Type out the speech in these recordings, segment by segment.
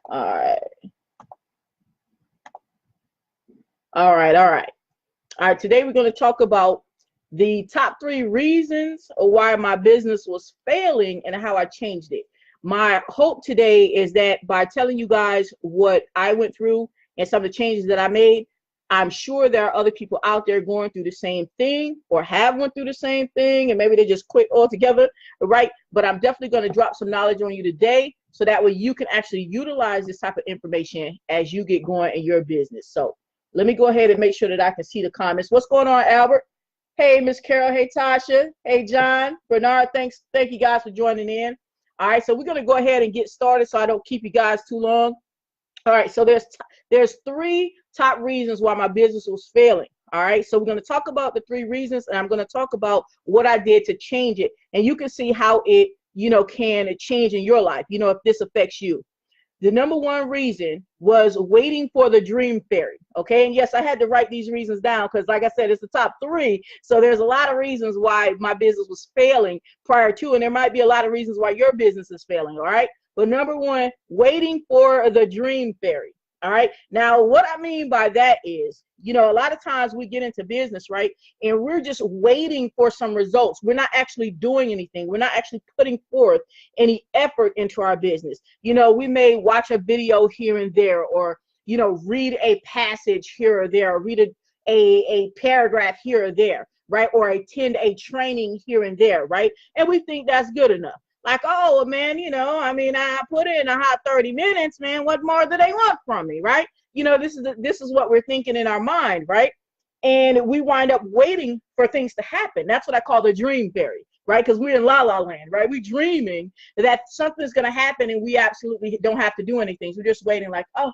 All right. All right. All right. All right. Today we're going to talk about the top 3 reasons why my business was failing and how I changed it. My hope today is that by telling you guys what I went through and some of the changes that I made, I'm sure there are other people out there going through the same thing or have went through the same thing, and maybe they just quit altogether, right? But I'm definitely going to drop some knowledge on you today so that way you can actually utilize this type of information as you get going in your business. So let me go ahead and make sure that I can see the comments. What's going on, Albert? Hey, Miss Carol. Hey, Tasha. Hey, John. Bernard, thank you guys for joining in. All right, so we're going to go ahead and get started so I don't keep you guys too long. All right, so there's 3 top reasons why my business was failing. All right, so we're going to talk about the 3 reasons, and I'm going to talk about what I did to change it. And you can see how it, can change in your life, if this affects you. The number 1 reason was waiting for the dream fairy. Okay. And yes, I had to write these reasons down because, like I said, it's the top 3. So there's a lot of reasons why my business was failing prior to, and there might be a lot of reasons why your business is failing. All right. But number 1, waiting for the dream fairy. All right. Now, what I mean by that is, a lot of times we get into business, right? And we're just waiting for some results. We're not actually doing anything. We're not actually putting forth any effort into our business. We may watch a video here and there, or, read a passage here or there, or read a paragraph here or there, right? Or attend a training here and there, right? And we think that's good enough. Like, oh, man, I put in a hot 30 minutes, man. What more do they want from me, right? This is what we're thinking in our mind, right? And we wind up waiting for things to happen. That's what I call the dream fairy, right? Because we're in la la land, right? We're dreaming that something's going to happen and we absolutely don't have to do anything. So we're just waiting like, oh,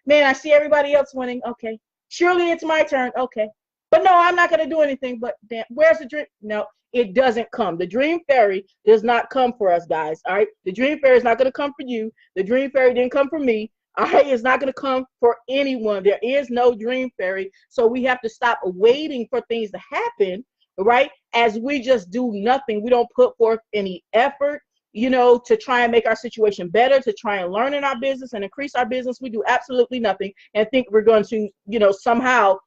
man, I see everybody else winning. Okay. Surely it's my turn. Okay. But no, I'm not going to do anything. But damn, where's the dream? No, it doesn't come. The dream fairy does not come for us, guys. All right. The dream fairy is not going to come for you. The dream fairy didn't come for me. All right. It's not going to come for anyone. There is no dream fairy. So we have to stop waiting for things to happen, right? As we just do nothing. We don't put forth any effort, to try and make our situation better, to try and learn in our business and increase our business. We do absolutely nothing and think we're going to, somehow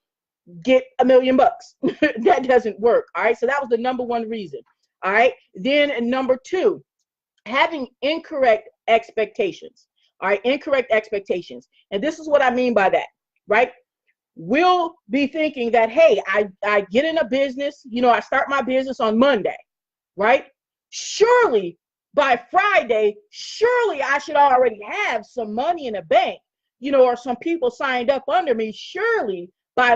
get $1 million. That doesn't work. All right. So that was the number 1 reason. All right. Then number 2, having incorrect expectations. All right. Incorrect expectations. And this is what I mean by that, right? We'll be thinking that, hey, I get in a business, I start my business on Monday, right? Surely by Friday, surely I should already have some money in the bank, or some people signed up under me. Surely by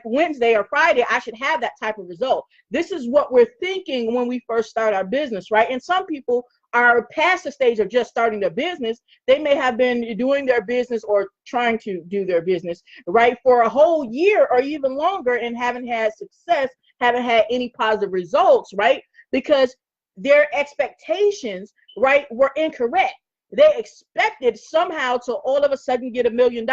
Wednesday or Friday, I should have that type of result. This is what we're thinking when we first start our business, right? And some people are past the stage of just starting their business. They may have been doing their business or trying to do their business, right, for a whole year or even longer and haven't had success, haven't had any positive results, right? Because their expectations, right, were incorrect. They expected somehow to all of a sudden get $1 million,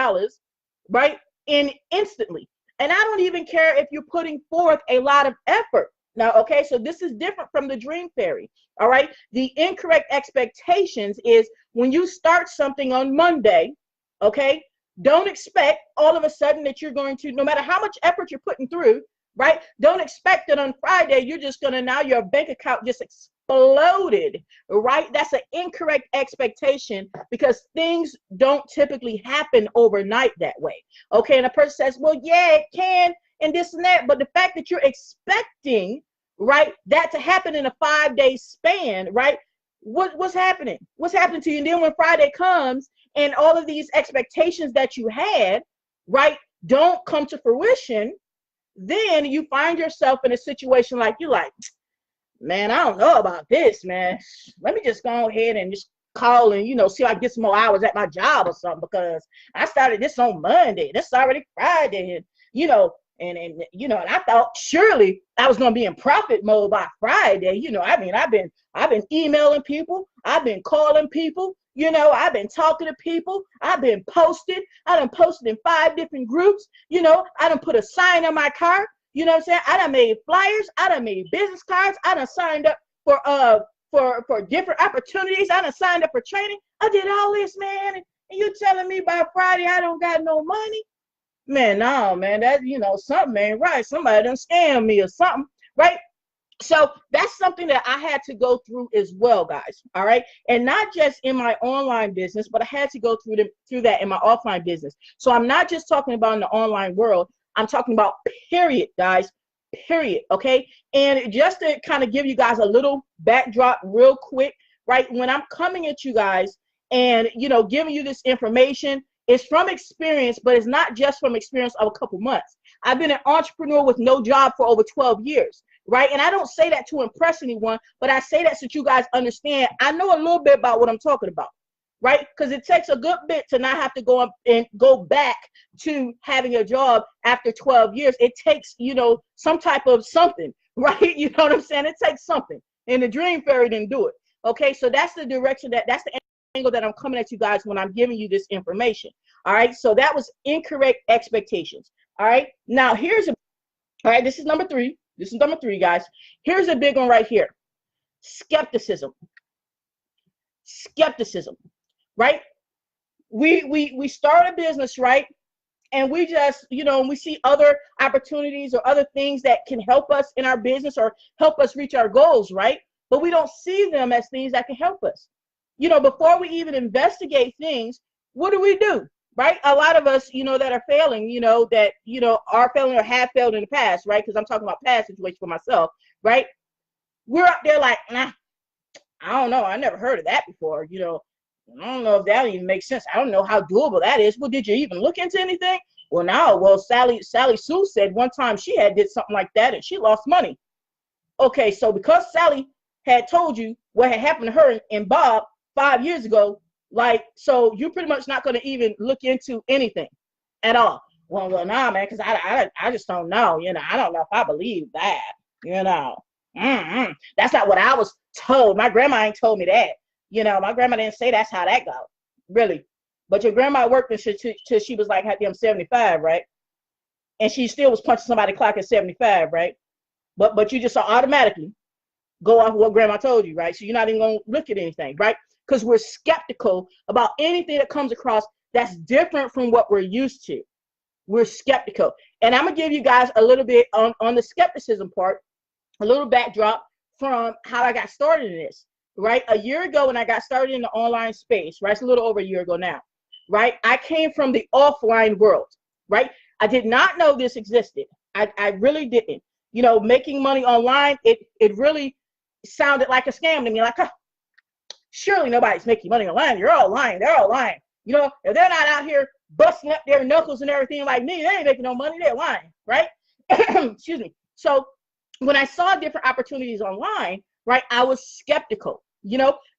right? Instantly. And I don't even care if you're putting forth a lot of effort. Now, okay, so this is different from the dream fairy. All right. The incorrect expectations is when you start something on Monday, okay, don't expect all of a sudden that you're going to, no matter how much effort you're putting through, right? Don't expect that on Friday, you're just going to, now your bank account just exploded, right? That's an incorrect expectation because things don't typically happen overnight that way. Okay. And a person says, well, yeah, it can, and this and that. But the fact that you're expecting, right, that to happen in a 5-day span, right? What's happening? What's happening to you? And then when Friday comes and all of these expectations that you had, right, don't come to fruition, then you find yourself in a situation like you're like, man, I don't know about this, man. Let me just go ahead and just call and, see if I can get some more hours at my job or something, because I started this on Monday. This is already Friday. And I thought surely I was going to be in profit mode by Friday. I've been emailing people. I've been calling people. I've been talking to people. I've been posted. I done posted in 5 different groups. I done put a sign on my car. You know what I'm saying? I done made flyers. I done made business cards. I done signed up for different opportunities. I done signed up for training. I did all this, man. And you telling me by Friday I don't got no money? Man, no, man, that, something ain't right. Somebody done scammed me or something, right? So that's something that I had to go through as well, guys. All right. And not just in my online business, but I had to go through that in my offline business. So I'm not just talking about in the online world. I'm talking about period, guys. Period. Okay. And just to kind of give you guys a little backdrop real quick, right? When I'm coming at you guys and, giving you this information, it's from experience, but it's not just from experience of a couple months. I've been an entrepreneur with no job for over 12 years. Right. And I don't say that to impress anyone, but I say that so that you guys understand. I know a little bit about what I'm talking about. Right. Because it takes a good bit to not have to go up and go back to having a job after 12 years. It takes, some type of something. Right. You know what I'm saying? It takes something. And the dream fairy didn't do it. OK, so that's the direction that's the angle that I'm coming at you guys when I'm giving you this information. All right. So that was incorrect expectations. All right. Now, all right. This is number 3. This is number 3, guys. Here's a big one right here. Skepticism. Skepticism, right? We start a business, right? And we just, we see other opportunities or other things that can help us in our business or help us reach our goals, right? But we don't see them as things that can help us. Before we even investigate things, what do? Right? A lot of us, that are failing, that, are failing or have failed in the past, right? Because I'm talking about past situations for myself, right? We're up there like, nah, I don't know. I never heard of that before. I don't know if that even makes sense. I don't know how doable that is. Well, did you even look into anything? Well, no. Well, Sally Sue said one time she had did something like that and she lost money. Okay, so because Sally had told you what had happened to her and Bob 5 years ago, so you're pretty much not going to even look into anything at all. Well, nah, man, because I just don't know. I don't know if I believe that. That's not what I was told. My grandma ain't told me that. My grandma didn't say that's how that goes. Really. But your grandma worked till she was like, goddamn 75, right? And she still was punching somebody clock at 75, right? But you just automatically go off of what grandma told you, right? So you're not even going to look at anything, right? Because we're skeptical about anything that comes across that's different from what we're used to. We're skeptical. And I'm going to give you guys a little bit on the skepticism part, a little backdrop from how I got started in this, right? A year ago when I got started in the online space, right? It's a little over a year ago now, right? I came from the offline world, right? I did not know this existed. I really didn't. Making money online, it really sounded like a scam to me. Like, surely nobody's making money online. You're all lying. They're all lying. If they're not out here busting up their knuckles and everything like me, they ain't making no money. They're lying, right? Excuse me. So when I saw different opportunities online, right, I was skeptical,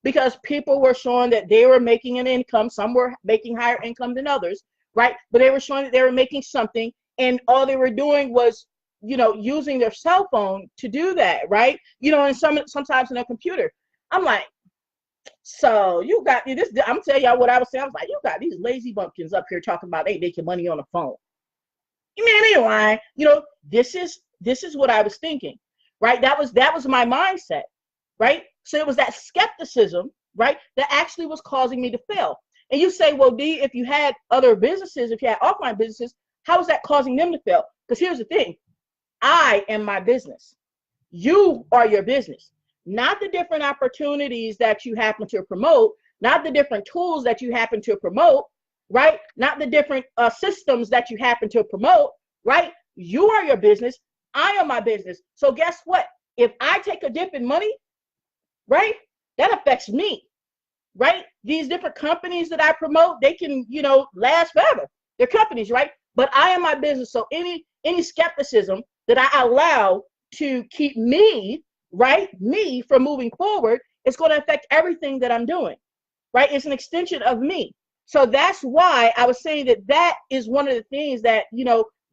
because people were showing that they were making an income. Some were making higher income than others, right? But they were showing that they were making something, and all they were doing was, using their cell phone to do that, right? And sometimes in their computer. I'm like, so you got this. I'm telling y'all what I was saying. I was like, you got these lazy bumpkins up here talking about they making money on the phone. You mean they lying? This is what I was thinking, right? That was my mindset, right? So it was that skepticism, right, that actually was causing me to fail. And you say, well, D, if you had other businesses, if you had offline businesses, how is that causing them to fail? Because here's the thing. I am my business. You are your business. Not the different opportunities that you happen to promote, not the different tools that you happen to promote, right? Not the different systems that you happen to promote, right? You are your business. I am my business. So guess what? If I take a dip in money, right, that affects me, right? These different companies that I promote, they can, last forever. They're companies, right? But I am my business. So any skepticism that I allow to keep me, right, me from moving forward, it's going to affect everything that I'm doing, right? It's an extension of me. So that's why I was saying that is one of the things that,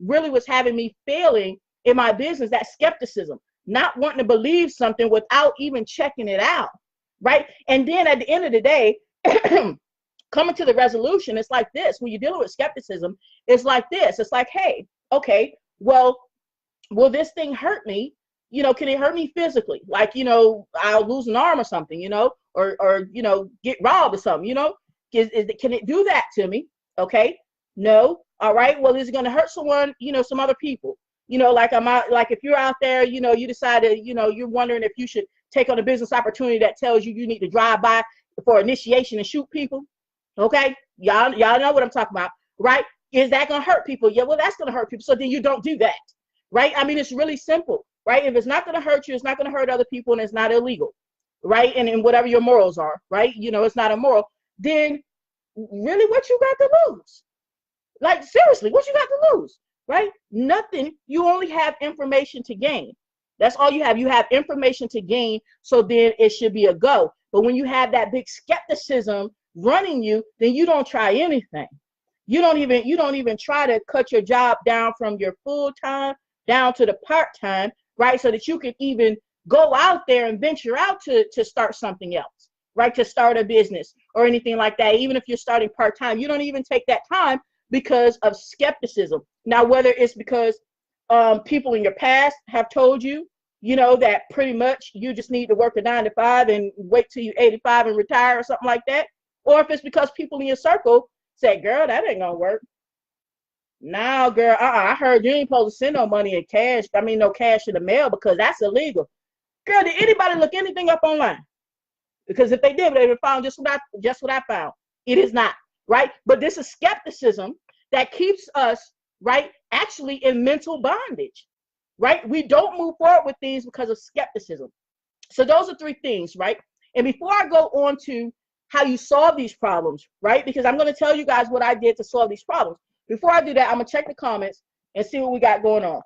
really was having me failing in my business, that skepticism, not wanting to believe something without even checking it out, right? And then at the end of the day, coming to the resolution, it's like this. When you're dealing with skepticism, it's like this. It's like, hey, okay, well, will this thing hurt me? Can it hurt me physically? Like, I'll lose an arm or something, or get robbed or something, Can it do that to me? Okay. No. All right. Well, is it going to hurt someone, some other people? Like like if you're out there, you decided, you're wondering if you should take on a business opportunity that tells you need to drive by for initiation and shoot people. Okay. Y'all know what I'm talking about, right? Is that going to hurt people? Yeah, well, that's going to hurt people. So then you don't do that, right? I mean, it's really simple, right? If it's not going to hurt you, it's not going to hurt other people, and it's not illegal, right? And whatever your morals are, right? It's not immoral. Then really, what you got to lose? Like, seriously, what you got to lose, right? Nothing. You only have information to gain. That's all you have. You have information to gain, so then it should be a go. But when you have that big skepticism running you, then you don't try anything. You don't even try to cut your job down from your full time down to the part time, right? So that you can even go out there and venture out to start something else, right? To start a business or anything like that. Even if you're starting part time, you don't even take that time because of skepticism. Now, whether it's because people in your past have told you, that pretty much you just need to work a 9 to 5 and wait till you're 85 and retire or something like that. Or if it's because people in your circle say, girl, that ain't gonna work. Now, girl, I heard you ain't supposed to send no money in cash. I mean, no cash in the mail because that's illegal. Girl, did anybody look anything up online? Because if they did, they would have found just what I found. It is not, right? But this is skepticism that keeps us, right, actually in mental bondage, right? We don't move forward with things because of skepticism. So those are 3 things, right? And before I go on to how you solve these problems, right? Because I'm going to tell you guys what I did to solve these problems. Before I do that, I'm going to check the comments and see what we got going on.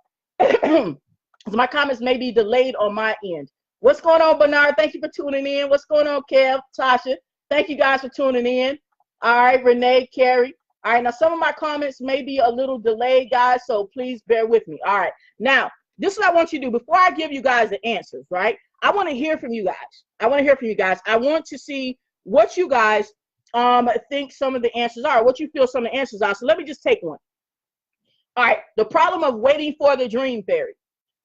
So my comments may be delayed on my end. What's going on, Bernard? Thank you for tuning in. What's going on, Kev, Tasha? Thank you guys for tuning in. All right, Renee, Carrie. All right, now some of my comments may be a little delayed, guys, so please bear with me. All right, now, this is what I want you to do. Before I give you guys the answers, right, I want to hear from you guys. I want to see what you guys think some of the answers are, what you feel some of the answers are. So let me just take one. All right, the problem of waiting for the dream fairy,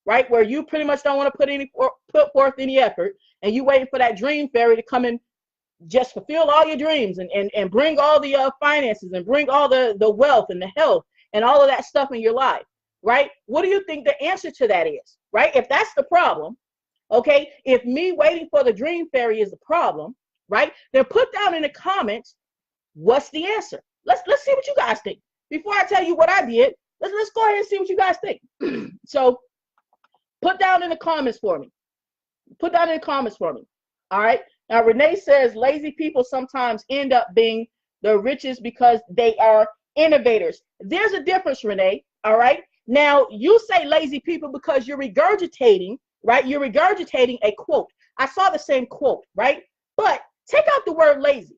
right, where you pretty much don't want to put forth any effort, and you waiting for that dream fairy to come and just fulfill all your dreams and bring all the finances and bring all the wealth and the health and all of that stuff in your life, right? What do you think the answer to that is, right? If that's the problem, okay, if me waiting for the dream fairy is the problem, right, then put down in the comments what's the answer. Let's see what you guys think. Before I tell you what I did, let's go ahead and see what you guys think. So put down in the comments for me. All right. Now, Renee says lazy people sometimes end up being the richest because they are innovators. There's a difference, Renee. All right. Now, you say lazy people because you're regurgitating, right? You're regurgitating a quote. I saw the same quote, right? But take out the word lazy.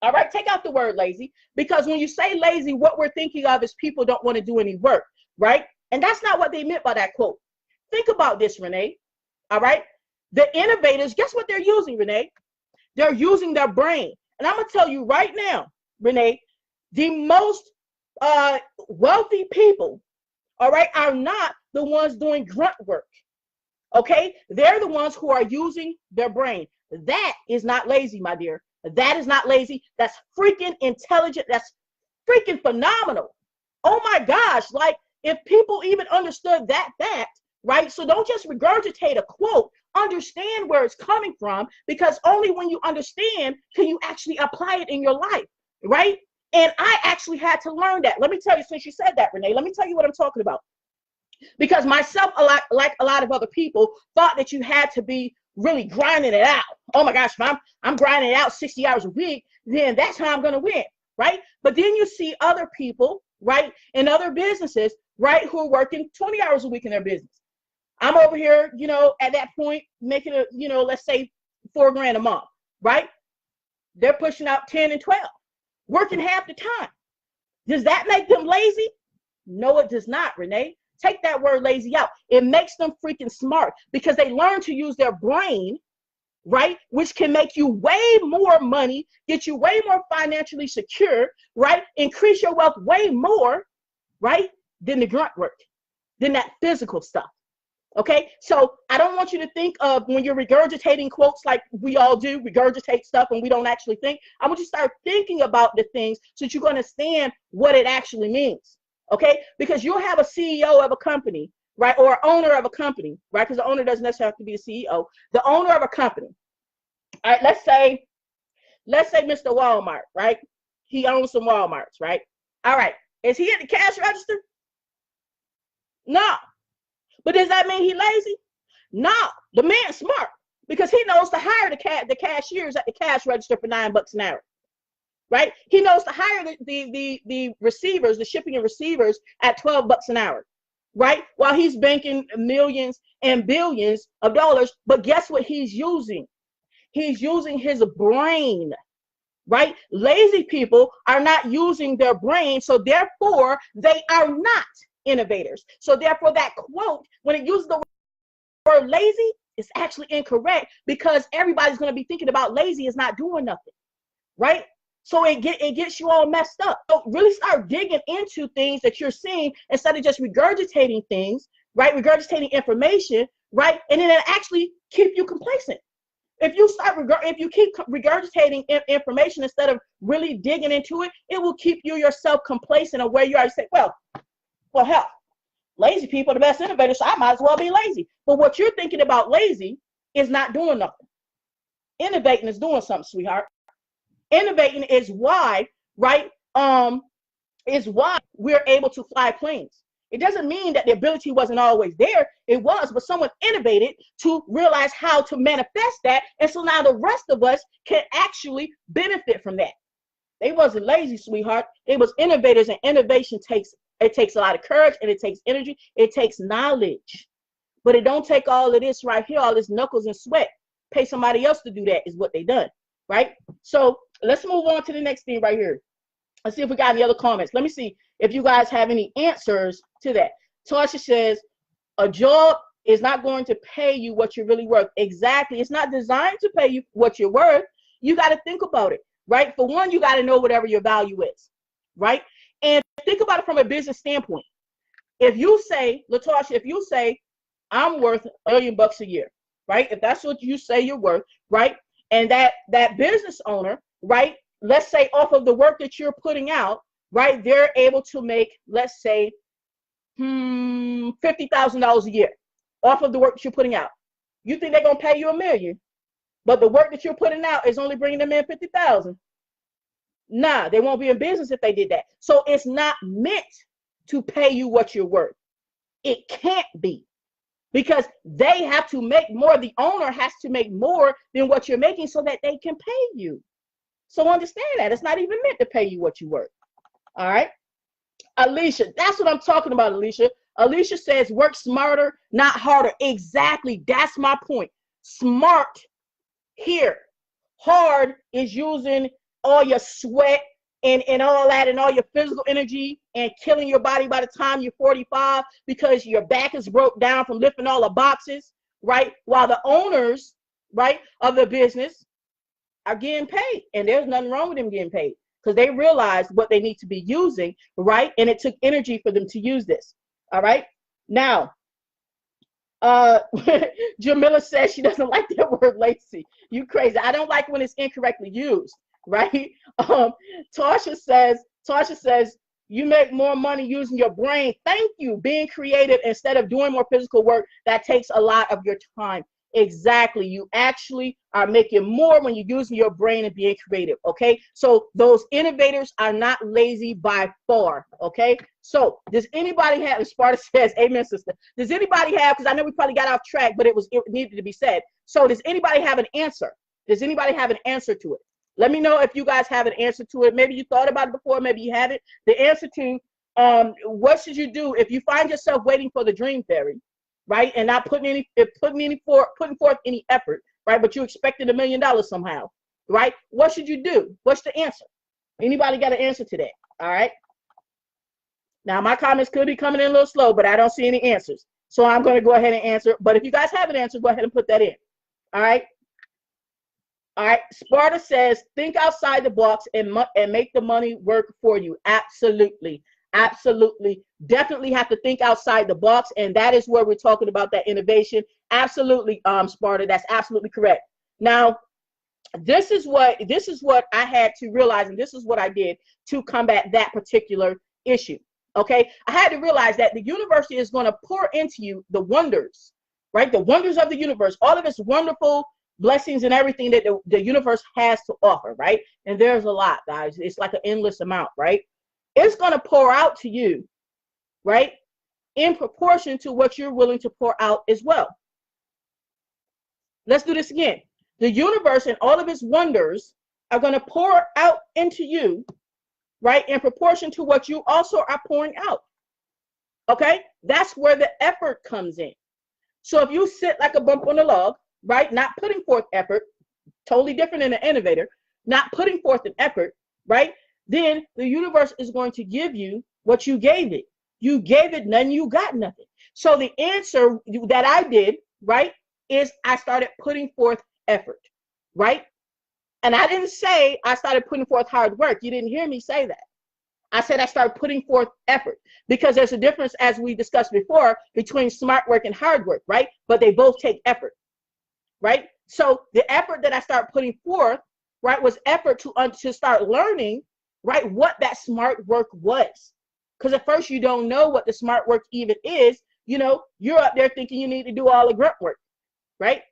All right. Take out the word lazy, because when you say lazy, what we're thinking of is people don't want to do any work, right? And that's not what they meant by that quote. Think about this, Renee. All right. The innovators, guess what they're using, Renee? They're using their brain. And I'm going to tell you right now, Renee, the most wealthy people, all right, are not the ones doing grunt work. Okay? They're the ones who are using their brain. That is not lazy, my dear. That is not lazy. That's freaking intelligent. That's freaking phenomenal. Oh my gosh. Like, if people even understood that fact, right? So don't just regurgitate a quote. Understand where it's coming from, because only when you understand can you actually apply it in your life, right? And I actually had to learn that. Let me tell you, since you said that, Renee, let me tell you what I'm talking about. Because myself, like a lot of other people, thought that you had to be really grinding it out. Oh my gosh, if I'm grinding it out 60 hours a week, then that's how I'm going to win, right? But then you see other people, right, in other businesses, right, who are working 20 hours a week in their business. I'm over here, at that point, making let's say $4,000 a month, right? They're pushing out 10 and 12, working half the time. Does that make them lazy? No, it does not, Renee. Take that word lazy out. It makes them freaking smart, because they learn to use their brain, right? Which can make you way more money, get you way more financially secure, right? Increase your wealth way more, right? Than the grunt work, than that physical stuff. Okay, so I don't want you to think of when you're regurgitating quotes like we all do, regurgitate stuff and we don't actually think. I want you to start thinking about the things so that you can understand what it actually means. Okay, because you'll have a CEO of a company, right, or owner of a company, right, because the owner doesn't necessarily have to be a CEO. The owner of a company. All right, let's say Mr. Walmart, right? He owns some Walmarts, right? All right, is he at the cash register? No. But does that mean he's lazy? No, the man's smart because he knows to hire the cashiers at the cash register for $9 an hour, right? He knows to hire the receivers, the shipping and receivers at $12 an hour, right? While he's banking millions and billions of dollars. But guess what he's using? He's using his brain, right? Lazy people are not using their brain, so therefore they are not innovators. So therefore that quote, when it uses the word lazy, is actually incorrect because everybody's going to be thinking about lazy is not doing nothing, right? So it gets you all messed up. So really start digging into things that you're seeing instead of just regurgitating things, right? Regurgitating information, right? And then it actually keep you complacent. If you keep regurgitating information instead of really digging into it, it will keep you yourself complacent of where you are. Say, well, hell, lazy people are the best innovators, so I might as well be lazy. But what you're thinking about lazy is not doing nothing. Innovating is doing something, sweetheart. Innovating is why, right? Is why we're able to fly planes. It doesn't mean that the ability wasn't always there. It was, but someone innovated to realize how to manifest that. And so now the rest of us can actually benefit from that. They wasn't lazy, sweetheart. They was innovators, and innovation takes a lot of courage, and it takes energy. It takes knowledge. But it don't take all of this right here, all this knuckles and sweat. Pay somebody else to do that is what they done, right? So let's move on to the next thing right here. Let's see if we got any other comments. Let me see if you guys have any answers to that. Tasha says, a job is not going to pay you what you're really worth. Exactly. It's not designed to pay you what you're worth. You got to think about it, right? For one, you got to know whatever your value is, right? And think about it from a business standpoint. If you say, Latasha, if you say, I'm worth $1 million a year, right? If that's what you say you're worth, right? And that business owner, right? Let's say off of the work that you're putting out, right? They're able to make, let's say, $50,000 a year off of the work that you're putting out. You think they're going to pay you $1 million, but the work that you're putting out is only bringing them in 50,000. Nah, they won't be in business if they did that. So it's not meant to pay you what you're worth. It can't be, because they have to make more. The owner has to make more than what you're making so that they can pay you. So understand that it's not even meant to pay you what you're worth. All right. Alicia, that's what I'm talking about, Alicia. Alicia says work smarter, not harder. Exactly. That's my point. Smart here. Hard is using all your sweat and all that and all your physical energy and killing your body by the time you're 45 because your back is broke down from lifting all the boxes, right? While the owners, right, of the business are getting paid. And there's nothing wrong with them getting paid because they realized what they need to be using, right? And it took energy for them to use this. All right. Now, Jamila says she doesn't like that word lazy. You crazy. I don't like when it's incorrectly used, right? Tasha says you make more money using your brain. Thank you. Being creative instead of doing more physical work, that takes a lot of your time. Exactly. You actually are making more when you're using your brain and being creative. Okay. So those innovators are not lazy by far. Okay. So does anybody have, Sparta says, amen, sister. Does anybody have, because I know we probably got off track, but it needed to be said. So does anybody have an answer? Does anybody have an answer to it? Let me know if you guys have an answer to it. Maybe you thought about it before, maybe you haven't. The answer to what should you do if you find yourself waiting for the dream fairy, right? And not putting forth any effort, right? But you expected $1 million somehow, right? What should you do? What's the answer? Anybody got an answer to that? All right. Now my comments could be coming in a little slow, but I don't see any answers. So I'm going to go ahead and answer. But if you guys have an answer, go ahead and put that in. All right. All right. Sparta says, think outside the box and make the money work for you. Absolutely. Absolutely. Definitely have to think outside the box. And that is where we're talking about that innovation. Absolutely, Sparta. That's absolutely correct. Now, this is what I had to realize, and this is what I did to combat that particular issue. Okay, I had to realize that the universe is going to pour into you the wonders, right? The wonders of the universe, all of its wonderful blessings and everything that the universe has to offer, right? And there's a lot, guys. It's like an endless amount, right? It's going to pour out to you, right, in proportion to what you're willing to pour out as well. Let's do this again. The universe and all of its wonders are going to pour out into you, right, in proportion to what you also are pouring out. Okay, that's where the effort comes in. So if you sit like a bump on a log, right, not putting forth effort, totally different than an innovator, not putting forth an effort, right, then the universe is going to give you what you gave it. You gave it none, you got nothing. So the answer that I did, right, is I started putting forth effort, right? And I didn't say I started putting forth hard work. You didn't hear me say that. I said I started putting forth effort, because there's a difference, as we discussed before, between smart work and hard work, right? But they both take effort, right? So the effort that I started putting forth, right, was effort to start learning, right, what that smart work was. Because at first you don't know what the smart work even is. You know, you're up there thinking you need to do all the grunt work, right?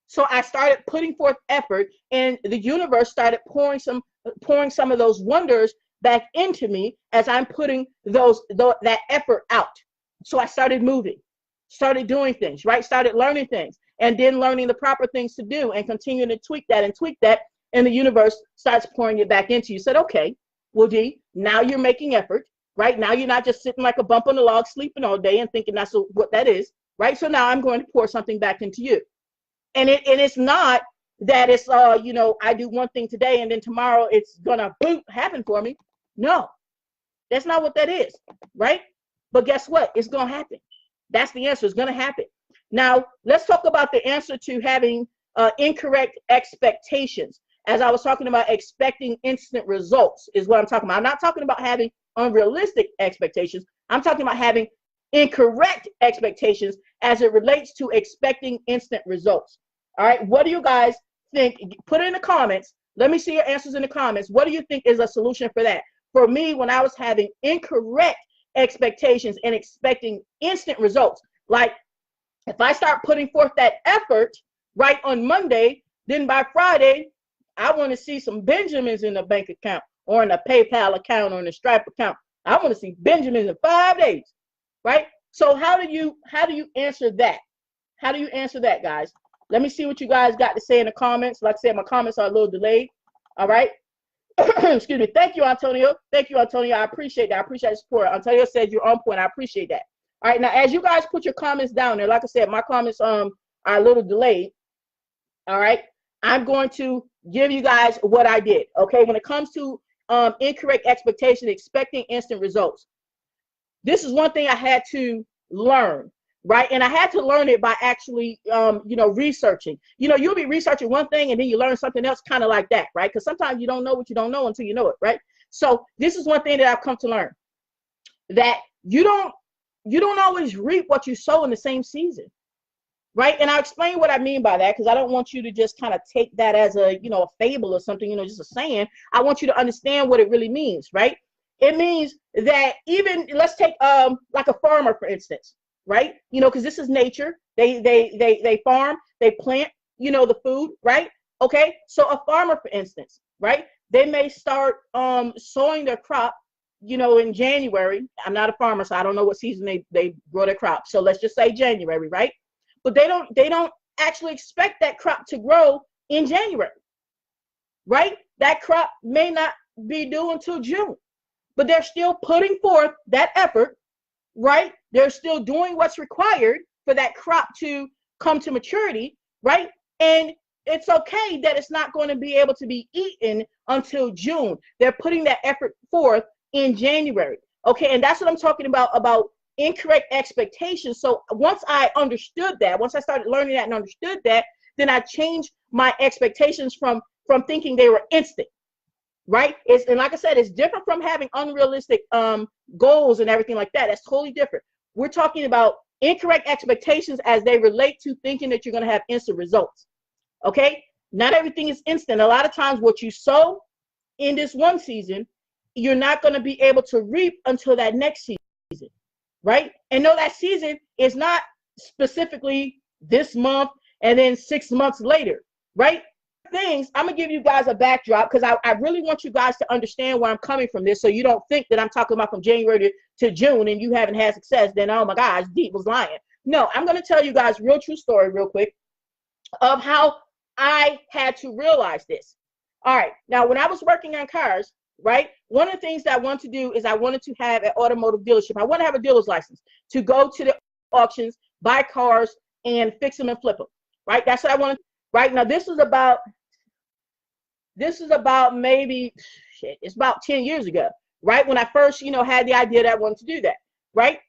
So I started putting forth effort, and the universe started pouring some of those wonders back into me as I'm putting that effort out. So I started moving, started doing things, right? Started learning things, and then learning the proper things to do, and continuing to tweak that, and the universe starts pouring it back into you. Said, okay, well, D, now you're making effort, right? Now you're not just sitting like a bump on the log, sleeping all day and thinking that's what that is, right? So now I'm going to pour something back into you. And it's not that it's I do one thing today and then tomorrow it's gonna boom happen for me. No, that's not what that is, right? But guess what? It's gonna happen. That's the answer. It's gonna happen. Now let's talk about the answer to having incorrect expectations. As I was talking about, expecting instant results is what I'm talking about. I'm not talking about having unrealistic expectations. I'm talking about having incorrect expectations as it relates to expecting instant results. All right, what do you guys think? Put it in the comments. Let me see your answers in the comments. What do you think is a solution for that? For me, when I was having incorrect expectations and expecting instant results, like if I start putting forth that effort right on Monday, then by Friday, I want to see some Benjamins in the bank account, or in a PayPal account, or in a Stripe account. I want to see Benjamins in 5 days. Right? So how do you answer that? How do you answer that, guys? Let me see what you guys got to say in the comments. Like I said, my comments are a little delayed. All right. Excuse me. Thank you, Antonio. Thank you, Antonio. I appreciate that. I appreciate the support. Antonio said you're on point. I appreciate that. All right. Now, as you guys put your comments down there, like I said, my comments are a little delayed. All right. I'm going to give you guys what I did. Okay. When it comes to incorrect expectation, expecting instant results. This is one thing I had to learn, right? And I had to learn it by actually, researching. You'll be researching one thing and then you learn something else kind of like that, right? Because sometimes you don't know what you don't know until you know it, right? So this is one thing that I've come to learn, that you don't always reap what you sow in the same season, right? And I'll explain what I mean by that, because I don't want you to just kind of take that as a fable or something, just a saying. I want you to understand what it really means, right? It means that even, let's take like a farmer, for instance, right? Because this is nature. They farm, they plant, the food, right? Okay, so a farmer, for instance, right? They may start sowing their crop, in January. I'm not a farmer, so I don't know what season they grow their crop. So let's just say January, right? But they don't actually expect that crop to grow in January, right? That crop may not be due until June. But they're still putting forth that effort, right? They're still doing what's required for that crop to come to maturity, right? And it's okay that it's not going to be able to be eaten until June. They're putting that effort forth in January. Okay, and that's what I'm talking about incorrect expectations. So once I understood that, once I started learning that and understood that, then I changed my expectations from thinking they were instant. right? And like I said, it's different from having unrealistic goals and everything like that. That's totally different. We're talking about incorrect expectations as they relate to thinking that you're going to have instant results. Okay, not everything is instant. A lot of times what you sow in this one season, you're not going to be able to reap until that next season, right? And no, that season is not specifically this month and then 6 months later, right? Things, I'm gonna give you guys a backdrop because I really want you guys to understand where I'm coming from this, so you don't think that I'm talking about from January to June and you haven't had success, then oh my gosh, Deep was lying. No, I'm gonna tell you guys real true story real quick of how I had to realize this. All right, now when I was working on cars, right, one of the things that I wanted to do is I wanted to have an automotive dealership. I want to have a dealer's license to go to the auctions, buy cars, and fix them and flip them, right? That's what I wanted. Right now, this is about maybe, shit, it's about 10 years ago, right? When I first, had the idea that I wanted to do that, right?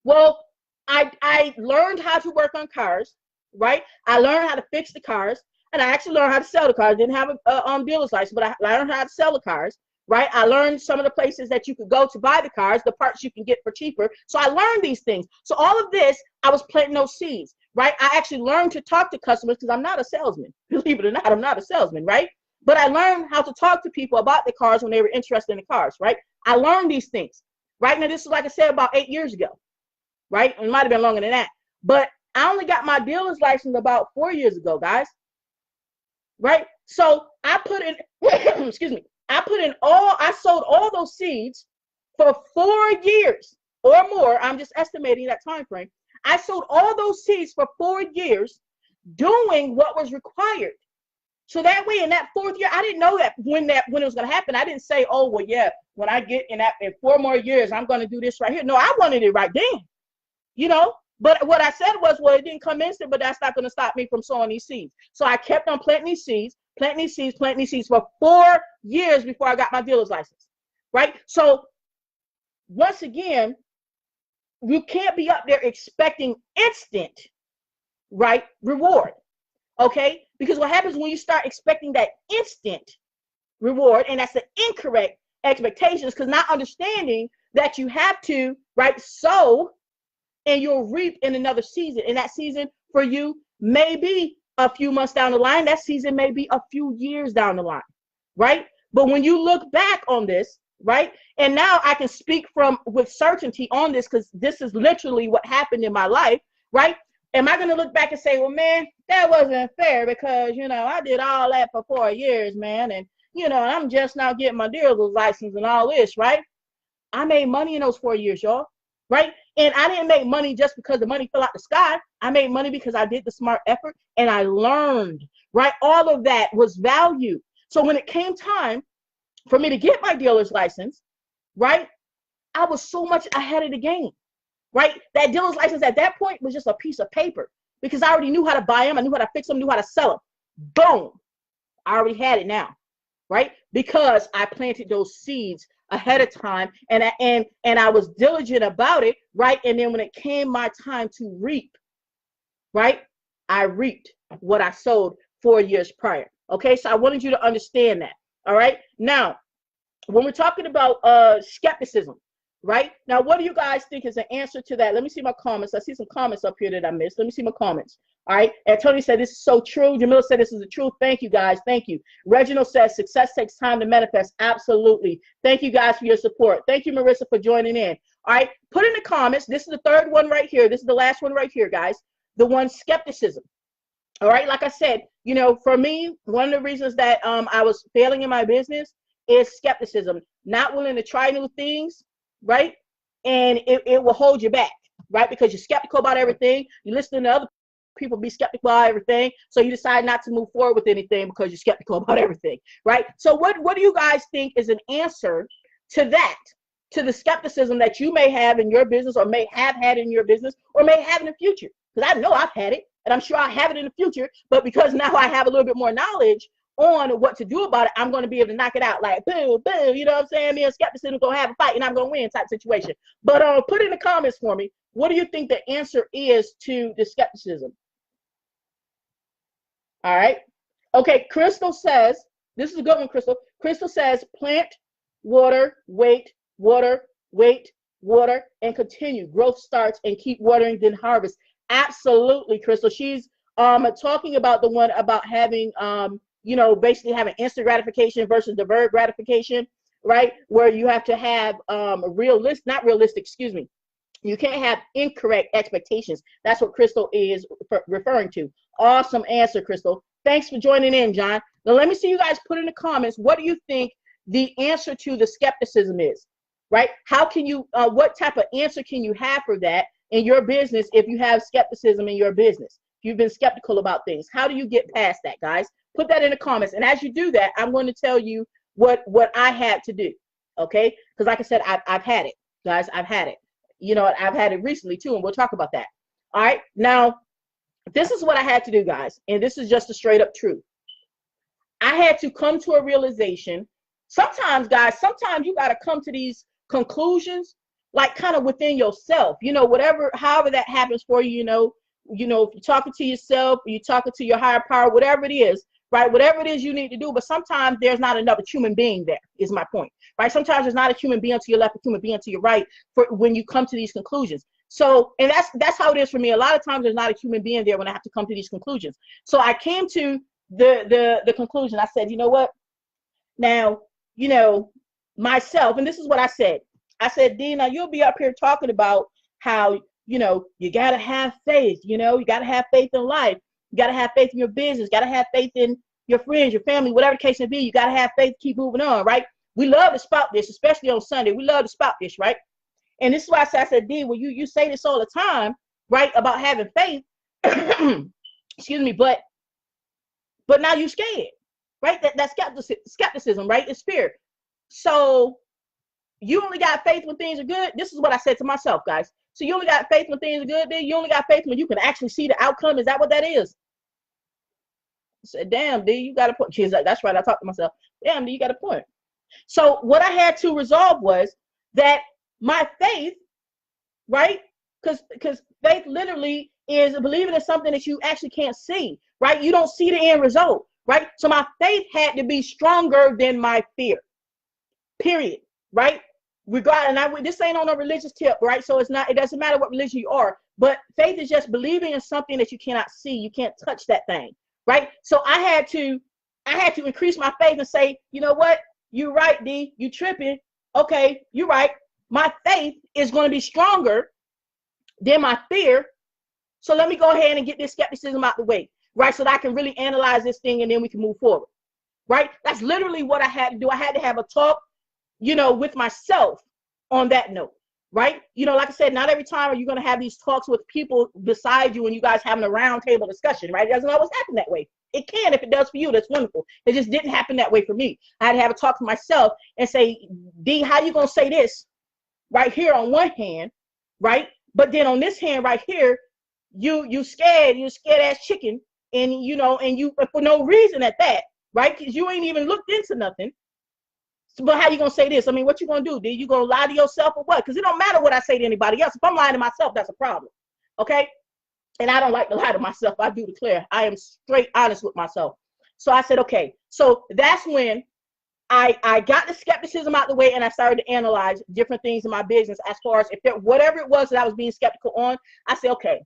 Well, I learned how to work on cars, right? I learned how to fix the cars, and I actually learned how to sell the cars. I didn't have a dealer's license, but I learned how to sell the cars, right? I learned some of the places that you could go to buy the cars, the parts you can get for cheaper. So I learned these things. So all of this, I was planting those seeds, right? I actually learned to talk to customers because I'm not a salesman. Believe it or not, I'm not a salesman, right? But I learned how to talk to people about the cars when they were interested in the cars, right? I learned these things, right? Now, this is, like I said, about 8 years ago, right? It might have been longer than that. But I only got my dealer's license about 4 years ago, guys, right? So I put in, excuse me, I sowed all those seeds for 4 years or more. I'm just estimating that time frame. I sowed all those seeds for 4 years doing what was required. So that way, in that 4th year, I didn't know that when it was going to happen. I didn't say, oh, well, yeah, when I get in 4 more years, I'm going to do this right here. No, I wanted it right then, But what I said was, well, it didn't come instant, but that's not going to stop me from sowing these seeds. So I kept on planting these seeds for 4 years before I got my dealer's license, right? So once again, you can't be up there expecting instant, right, reward. Okay, because what happens when you start expecting that instant reward, and that's the incorrect expectations, because not understanding that you have to, right, sow and you'll reap in another season. And that season for you may be a few months down the line. That season may be a few years down the line, right? But when you look back on this, right, and now I can speak with certainty on this because this is literally what happened in my life, right? Am I going to look back and say, well, man, that wasn't fair because, I did all that for 4 years, man. And, I'm just now getting my dealer's license and all this, right? I made money in those 4 years, y'all, right? And I didn't make money just because the money fell out the sky. I made money because I did the smart effort and I learned, right? All of that was value. So when it came time for me to get my dealer's license, right, I was so much ahead of the game. Right? That dealer's license at that point was just a piece of paper because I already knew how to buy them. I knew how to fix them, knew how to sell them. Boom. I already had it now. Right? Because I planted those seeds ahead of time and I was diligent about it. Right? And then when it came my time to reap, right? I reaped what I sowed 4 years prior. Okay? So I wanted you to understand that. All right? Now, when we're talking about skepticism, right? Now, what do you guys think is an answer to that? Let me see my comments. I see some comments up here that I missed. Let me see my comments. All right. And Tony said, this is so true. Jamila said, this is the truth. Thank you, guys. Thank you. Reginald says, success takes time to manifest. Absolutely. Thank you, guys, for your support. Thank you, Marissa, for joining in. All right. Put in the comments. This is the third one right here. This is the last one right here, guys. The one, skepticism. All right. Like I said, for me, one of the reasons that I was failing in my business is skepticism. Not willing to try new things. Right? And it will hold you back, right? Because you're skeptical about everything. You listen to other people be skeptical about everything. So you decide not to move forward with anything because you're skeptical about everything, right? So what do you guys think is an answer to that, to the skepticism that you may have in your business or may have had in your business or may have in the future? Because I know I've had it and I'm sure I'll have it in the future, but because now I have a little bit more knowledge on what to do about it, I'm going to be able to knock it out like boom, boom, you know what I'm saying? Me and skepticism are going to have a fight and I'm going to win type situation. But put in the comments for me, what do you think the answer is to the skepticism? All right. Okay, Crystal says, this is a good one, Crystal. Crystal says plant, water, wait, water, wait, water, and continue. Growth starts and keep watering, then harvest. Absolutely, Crystal. She's talking about the one about having basically having instant gratification versus deferred gratification, right? Where you have to have not realistic, excuse me. You can't have incorrect expectations. That's what Crystal is referring to. Awesome answer, Crystal. Thanks for joining in, John. Now, let me see you guys put in the comments, what do you think the answer to the skepticism is, right? How can you, what type of answer can you have for that in your business if you have skepticism in your business? If you've been skeptical about things, how do you get past that, guys? Put that in the comments. And as you do that, I'm going to tell you what I had to do, okay? Because like I said, I've had it, guys. I've had it. You know, I've had it recently too, and we'll talk about that. All right. Now, this is what I had to do, guys, and this is just a straight up truth. I had to come to a realization. Sometimes, guys, sometimes you got to come to these conclusions, like kind of within yourself, you know, whatever, however that happens for you, you know, if you're talking to yourself, you're talking to your higher power, whatever it is, right? Whatever it is you need to do, but sometimes there's not another human being there, is my point, right? Sometimes there's not a human being to your left, a human being to your right for when you come to these conclusions. So, and that's how it is for me. A lot of times there's not a human being there when I have to come to these conclusions. So I came to the conclusion. I said, you know what? Now, you know, myself, and this is what I said. I said, Dee, now you'll be up here talking about how, you know, you got to have faith, you know, you got to have faith in life. You got to have faith in your business, got to have faith in your friends, your family, whatever the case may be. You got to have faith to keep moving on, right? We love to spout this, especially on Sunday. We love to spout this, right? And this is why I said, Dee, well, you say this all the time, right, about having faith. Excuse me, but now you're scared, right? That's skepticism, right? It's fear. So you only got faith when things are good. This is what I said to myself, guys. So you only got faith when things are good, then you only got faith when you can actually see the outcome. Is that what that is? I said, damn, D, you got a point. She's like, that's right. I talked to myself. Damn, D, you got a point. So what I had to resolve was that my faith, right? Because faith literally is believing in something that you actually can't see, right? You don't see the end result, right? So my faith had to be stronger than my fear, period, right? This ain't on a religious tip, right? So it doesn't matter what religion you are, but faith is just believing in something that you cannot see. You can't touch that thing, right? So I had to increase my faith and say, you know what? You're right, D, you tripping. Okay, you're right. My faith is going to be stronger than my fear. So let me go ahead and get this skepticism out the way, right? So that I can really analyze this thing and then we can move forward, right? That's literally what I had to do. I had to have a talk, you know, with myself on that note, right? You know, like I said, not every time are you going to have these talks with people beside you and you guys having a round table discussion, right? It doesn't always happen that way. It can if it does for you. That's wonderful. It just didn't happen that way for me. I had to have a talk to myself and say, D, how you going to say this right here on one hand, right? But then on this hand right here, you scared ass chicken, and you know, and you for no reason at that, right? Because you ain't even looked into nothing. But how you gonna say this? I mean, what you gonna do? Dude, you gonna lie to yourself or what? Because it don't matter what I say to anybody else. If I'm lying to myself, that's a problem. Okay? And I don't like to lie to myself. I do declare I am straight honest with myself. So I said, okay. So that's when I got the skepticism out the way and I started to analyze different things in my business as far as whatever it was that I was being skeptical on. I said, okay,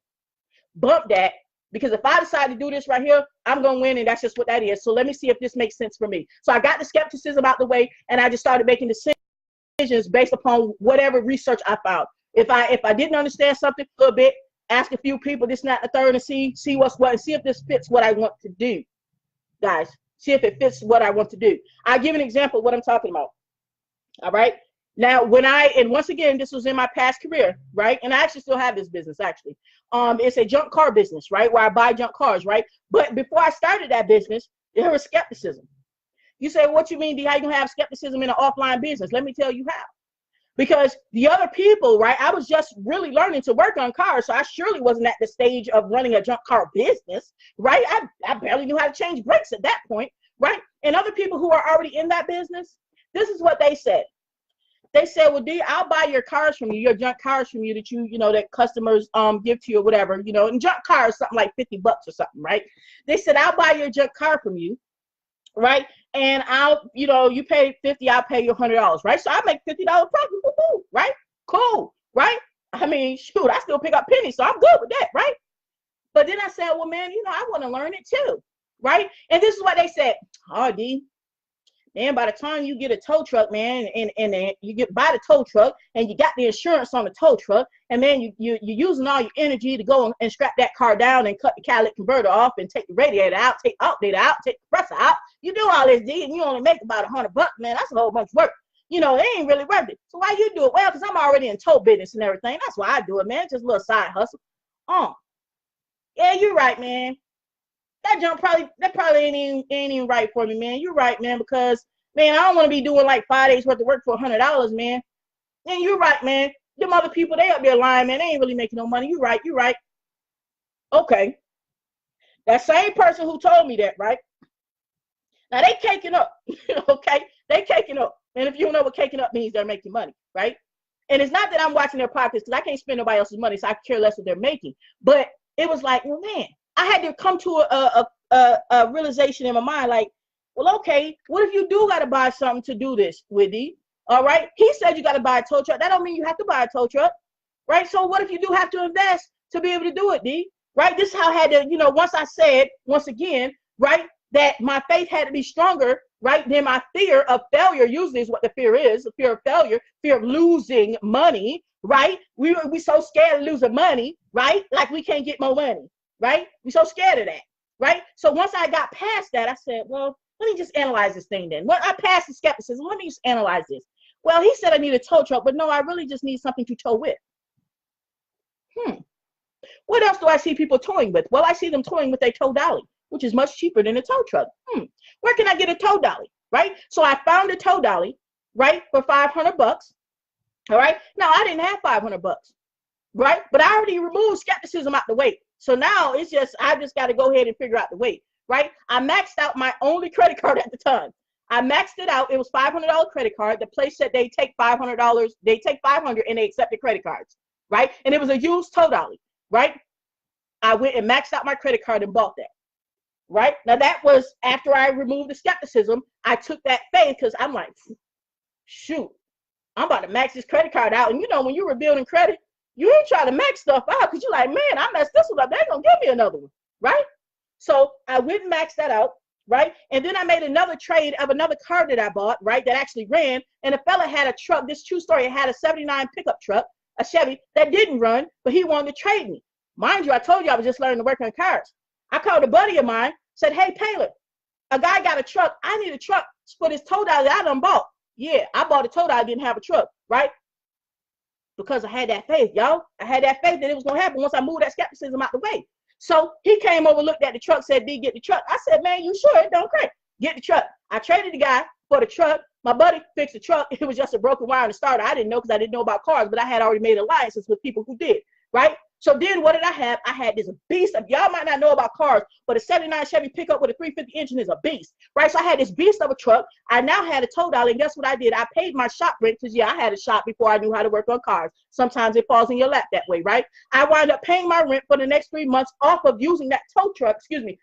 bump that. Because if I decide to do this right here, I'm going to win, and that's just what that is. So let me see if this makes sense for me. So I got the skepticism out the way, and I just started making decisions based upon whatever research I found. If I didn't understand something a little bit, ask a few people, this, not the third, and see what's what, and see if this fits what I want to do, guys. See if it fits what I want to do. I'll give an example of what I'm talking about. All right. Now, and once again, this was in my past career, right? And I actually still have this business, actually. It's a junk car business, right? Where I buy junk cars, right? But before I started that business, there was skepticism. You say, what you mean, D? How you gonna have skepticism in an offline business? Let me tell you how. Because the other people, right? I was just really learning to work on cars, so I surely wasn't at the stage of running a junk car business, right? I barely knew how to change brakes at that point, right? And other people who are already in that business, this is what they said. They said, well, D, I'll buy your cars from you, your junk cars from you that you know, that customers give to you or whatever, you know, and junk cars, something like $50 or something, right? They said, I'll buy your junk car from you, right? and I'll, you know, you pay 50, I'll pay you $100, right? So I make $50 profit, woo-hoo, right? Cool, right? I mean, shoot, I still pick up pennies, so I'm good with that, right? But then I said, well, man, you know, I want to learn it too, right? And this is what they said. Oh, D, man, by the time you get a tow truck, man, and you get buy the tow truck and you got the insurance on the tow truck, and man, you're using all your energy to go and strap that car down and cut the catalytic converter off and take the radiator out, take the alternator out, take the compressor out. You do all this, D, and you only make about $100, man. That's a whole bunch of work. You know, it ain't really worth it. So why you do it? Well, because I'm already in tow business and everything. That's why I do it, man. Just a little side hustle. Yeah, you're right, man. That probably ain't even right for me, man. You're right, man, because man, I don't want to be doing like 5 days worth of work for $100, man. And you're right, man. Them other people, they up there lying, man. They ain't really making no money. You're right. You're right. Okay. That same person who told me that, right? Now they caking up. Okay? They caking up. And if you don't know what caking up means, they're making money, right? And it's not that I'm watching their pockets because I can't spend nobody else's money, so I care less what they're making. But it was like, well, man, I had to come to a realization in my mind, like, well, okay, what if you do got to buy something to do this, Widdy? All right. He said you got to buy a tow truck. That don't mean you have to buy a tow truck, right? So what if you do have to invest to be able to do it, D? Right? This is how I had to, you know, once I said, once again, right, that my faith had to be stronger, right, than my fear of failure. Usually is what the fear is, the fear of failure, fear of losing money, right? We so scared of losing money, right? Like we can't get more money, right? We so scared of that, right? So once I got past that, I said, well, let me just analyze this thing then. When I passed the skepticism, let me just analyze this. Well, he said I need a tow truck, but no, I really just need something to tow with. What else do I see people towing with? Well, I see them towing with a tow dolly, which is much cheaper than a tow truck. Where can I get a tow dolly, right? So I found a tow dolly, right, for $500. All right. Now, I didn't have $500, right? But I already removed skepticism out the way. So now it's just, I just got to go ahead and figure out the way. Right? I maxed out my only credit card at the time. I maxed it out. It was $500 credit card. The place said they take $500. They take $500 and they accepted credit cards. Right? And it was a used tow dolly. Right? I went and maxed out my credit card and bought that. Right? Now that was after I removed the skepticism. I took that faith because I'm like, shoot, I'm about to max this credit card out. And you know, when you're rebuilding credit, you ain't trying to max stuff out because you're like, man, I messed this one up. They ain't gonna give me another one. Right? So I went and maxed that out, right? And then I made another trade of another car that I bought, right, that actually ran. And a fella had a truck, this true story, it had a 79 pickup truck, a Chevy, that didn't run, but he wanted to trade me. Mind you, I told you I was just learning to work on cars. I called a buddy of mine, said, hey, Taylor, a guy got a truck. I need a truck for this tow dolly that I done bought. Yeah, I bought a tow dolly, I didn't have a truck, right? Because I had that faith, y'all. I had that faith that it was going to happen once I moved that skepticism out the way. So he came over, looked at the truck, said, D, get the truck. I said, man, you sure it don't crack? Get the truck. I traded the guy for the truck. My buddy fixed the truck. It was just a broken wire in the starter. I didn't know because I didn't know about cars, but I had already made alliances with people who did, right? So then what did I have? I had this beast of, y'all might not know about cars, but a 79 Chevy pickup with a 350 engine is a beast, right? So I had this beast of a truck. I now had a tow dolly, and guess what I did? I paid my shop rent because, yeah, I had a shop before I knew how to work on cars. Sometimes it falls in your lap that way, right? I wound up paying my rent for the next 3 months off of using that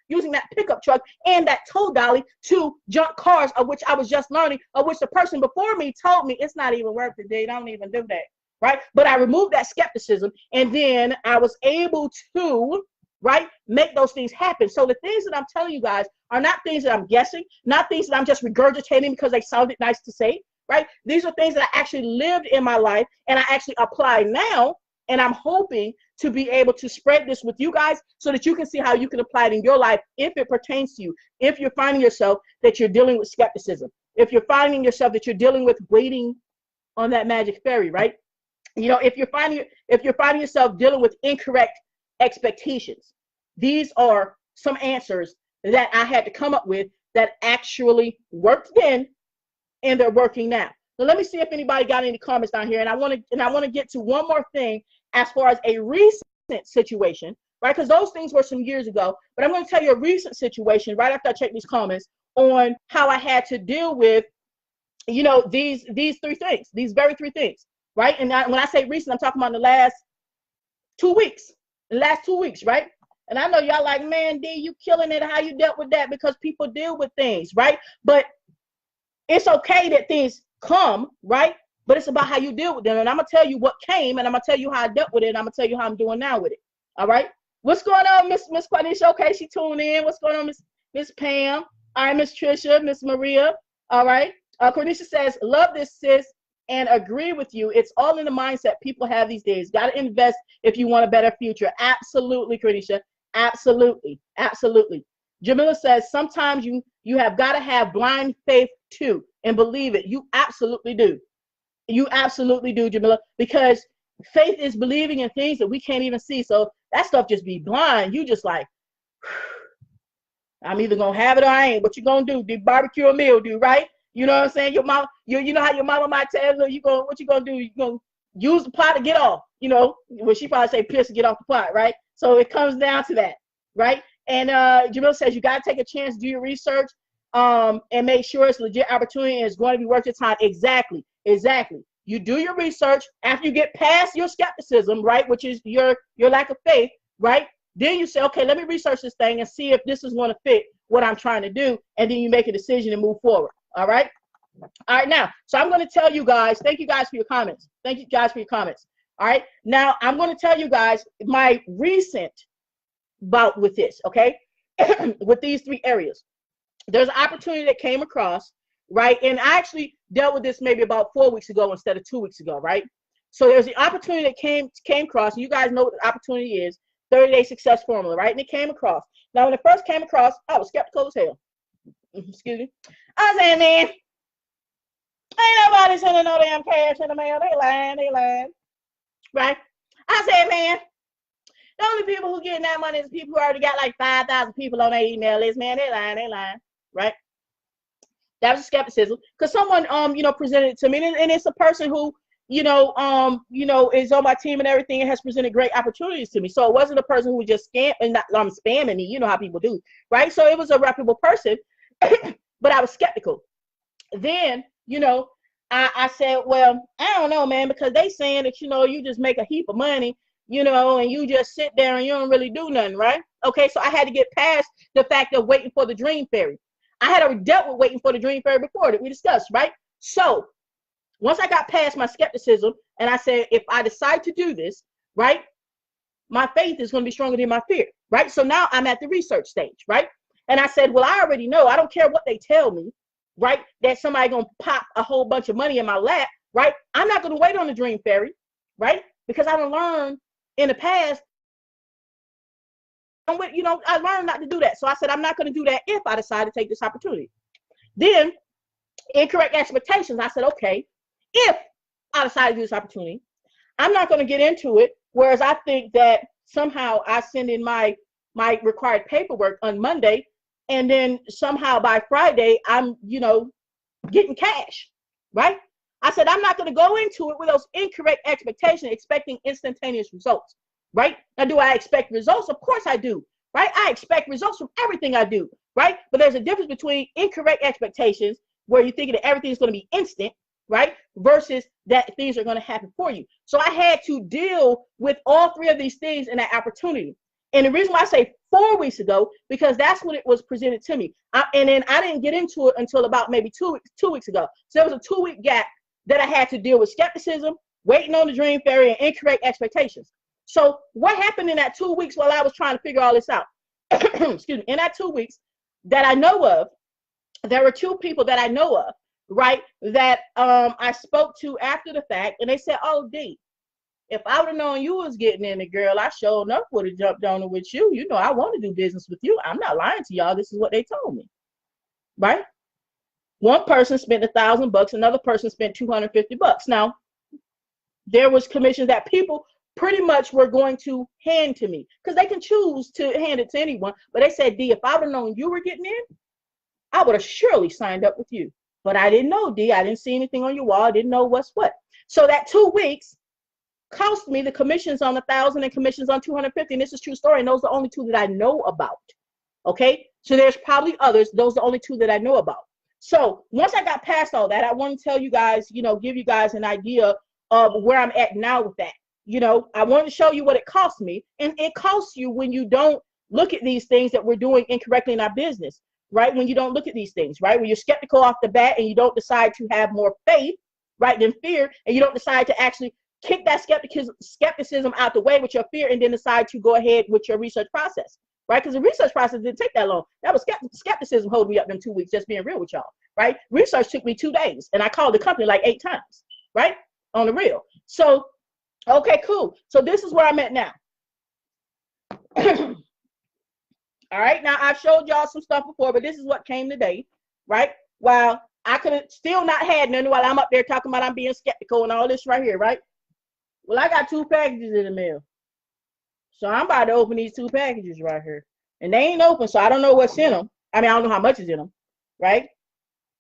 using that pickup truck and that tow dolly to junk cars, of which I was just learning, of which the person before me told me it's not even worth it. They don't even do that. Right? But I removed that skepticism, and then I was able to, right, make those things happen. So the things that I'm telling you guys are not things that I'm guessing, not things that I'm just regurgitating because they sounded nice to say, right? These are things that I actually lived in my life and I actually apply now, and I'm hoping to be able to spread this with you guys so that you can see how you can apply it in your life if it pertains to you. If you're finding yourself that you're dealing with skepticism, if you're finding yourself that you're dealing with waiting on that magic fairy, right? You know, if you're finding yourself dealing with incorrect expectations, these are some answers that I had to come up with that actually worked then, and they're working now. So let me see if anybody got any comments down here, and I want to get to one more thing as far as a recent situation, right? Because those things were some years ago, but I'm going to tell you a recent situation right after I check these comments on how I had to deal with, you know, these three things, these very three things. Right? And when I say recent, I'm talking about the last 2 weeks. The last 2 weeks, right? And I know y'all like, man, D, you killing it, how you dealt with that, because people deal with things, right? But It's okay that things come, right? But it's about how you deal with them. And I'm going to tell you what came, and I'm going to tell you how I dealt with it, and I'm going to tell you how I'm doing now with it. All right? What's going on, Miss Quanisha? Okay, she tuned in. What's going on, Miss Pam? All right, Miss Trisha, Miss Maria. All right. Cornisha says, love this, sis, and agree with you. It's all in the mindset people have these days. Got to invest if you want a better future. Absolutely, Cornisha. Absolutely. Absolutely. Jamila says, sometimes you have got to have blind faith too and believe it. You absolutely do. You absolutely do, Jamila, because faith is believing in things that we can't even see. So that stuff just be blind. You just like, I'm either going to have it or I ain't. What you going to do? Do barbecue or meal do, right? You know what I'm saying? Your mom, you know how your mama might tell you, what you going to do? You going to use the pot to get off, you know? Well, she probably say piss to get off the pot, right? So it comes down to that, right? And Jamil says you got to take a chance, do your research, and make sure it's legit opportunity and it's going to be worth your time. Exactly. Exactly. You do your research after you get past your skepticism, right? Which is your lack of faith, right? Then you say, okay, let me research this thing and see if this is going to fit what I'm trying to do. And then you make a decision and move forward. All right. All right. Now, so I'm going to tell you guys, thank you guys for your comments. Thank you guys for your comments. All right. Now I'm going to tell you guys my recent bout with this. Okay. With these three areas, there's an opportunity that came across, right? And I actually dealt with this maybe about 4 weeks ago instead of 2 weeks ago, right? So there's the opportunity that came across. And you guys know what the opportunity is. 30-day success formula, right? And it came across. Now, when it first came across, I was skeptical as hell. Excuse me. I was saying, man, ain't nobody sending no damn cash in the mail. They lying, right? I said, man, the only people who getting that money is people who already got like 5,000 people on their email list. Man, they lying, right? That was skepticism because someone, presented it to me, and it's a person who, is on my team and everything and has presented great opportunities to me. So it wasn't a person who was just spamming me. You know how people do, right? So it was a reputable person, but I was skeptical. Then, I said, well, I don't know, man, because they saying that, you just make a heap of money, and you just sit there and you don't really do nothing, right? Okay, so I had to get past the fact of waiting for the dream fairy. I had already dealt with waiting for the dream fairy before that we discussed, right? So once I got past my skepticism and I said, if I decide to do this, right, my faith is going to be stronger than my fear, right? So now I'm at the research stage, right? And I said, well, I already know. I don't care what they tell me, right, that somebody going to pop a whole bunch of money in my lap, right? I'm not going to wait on the dream fairy, right? Because I done learned in the past, I learned not to do that. So I said, I'm not going to do that if I decide to take this opportunity. Then incorrect expectations. I said, okay, if I decide to do this opportunity, I'm not going to get into it. Whereas I think that somehow I send in my required paperwork on Monday, and then somehow by Friday, I'm, getting cash, right? I said, I'm not going to go into it with those incorrect expectations, expecting instantaneous results, right? Now, do I expect results? Of course I do, right? I expect results from everything I do, right? But there's a difference between incorrect expectations where you're thinking that everything's going to be instant, right? Versus that things are going to happen for you. So I had to deal with all three of these things in that opportunity. And the reason why I say 4 weeks ago, because that's when it was presented to me. And then I didn't get into it until about maybe 2 weeks ago. So there was a 2-week gap that I had to deal with skepticism, waiting on the dream fairy, and incorrect expectations. So what happened in that 2 weeks while I was trying to figure all this out? Excuse me. In that 2 weeks that I know of, there were 2 people that I know of, right, that I spoke to after the fact, and they said, oh, D, if I would have known you was getting in it, girl, I sure enough would have jumped on it with you. I want to do business with you. I'm not lying to y'all. This is what they told me, right? One person spent $1,000, another person spent $250. Now, there was commissions that people pretty much were going to hand to me because they can choose to hand it to anyone. But they said, D, if I would have known you were getting in, I would have surely signed up with you. But I didn't know, D. I didn't see anything on your wall. I didn't know what's what. So that 2 weeks cost me the commissions on 1,000 and commissions on 250. And this is true story. And those are the only 2 that I know about. Okay. So there's probably others. Those are the only 2 that I know about. So once I got past all that, I want to tell you guys, give you guys an idea of where I'm at now with that. I wanted to show you what it cost me. And it costs you when you don't look at these things that we're doing incorrectly in our business. right? When you don't look at these things, right? When you're skeptical off the bat and you don't decide to have more faith, right, than fear, and you don't decide to actually kick that skepticism out the way with your fear and then decide to go ahead with your research process, right? Because the research process didn't take that long. That was skepticism holding me up in 2 weeks, just being real with y'all, right? Research took me 2 days, and I called the company like 8 times, right? On the real. So, okay, cool. So this is where I'm at now. All right, now I've showed y'all some stuff before, but this is what came today, right? While I could have still not had none while I'm up there talking about I'm being skeptical and all this right here, right? Well, I got 2 packages in the mail. So I'm about to open these 2 packages right here. And they ain't open, so I don't know what's in them. I mean, I don't know how much is in them, right?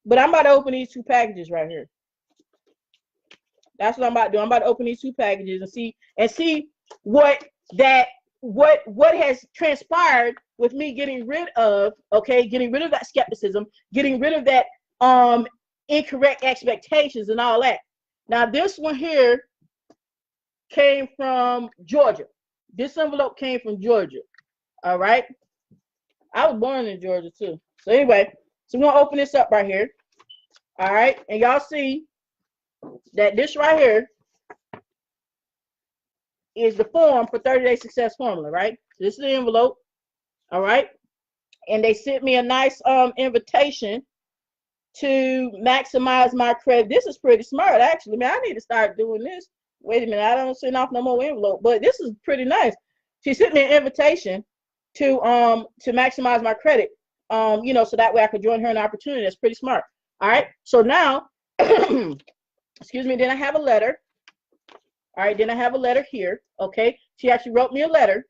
But I'm about to open these 2 packages right here. That's what I'm about to do. I'm about to open these 2 packages and see what has transpired with me getting rid of that skepticism, getting rid of that incorrect expectations and all that. Now this one here came from Georgia. This envelope came from Georgia. All right. I was born in Georgia too. So anyway, so we're gonna open this up right here. All right, and y'all see that this right here is the form for 30-day success formula, right? So this is the envelope. All right, and they sent me a nice invitation to maximize my credit. This is pretty smart, actually. Man, I need to start doing this. Wait a minute, I don't send off no more envelope, but this is pretty nice. She sent me an invitation to maximize my credit, so that way I could join her an opportunity. That's pretty smart. All right, so now, excuse me, then I have a letter. All right, then I have a letter here. Okay, she actually wrote me a letter.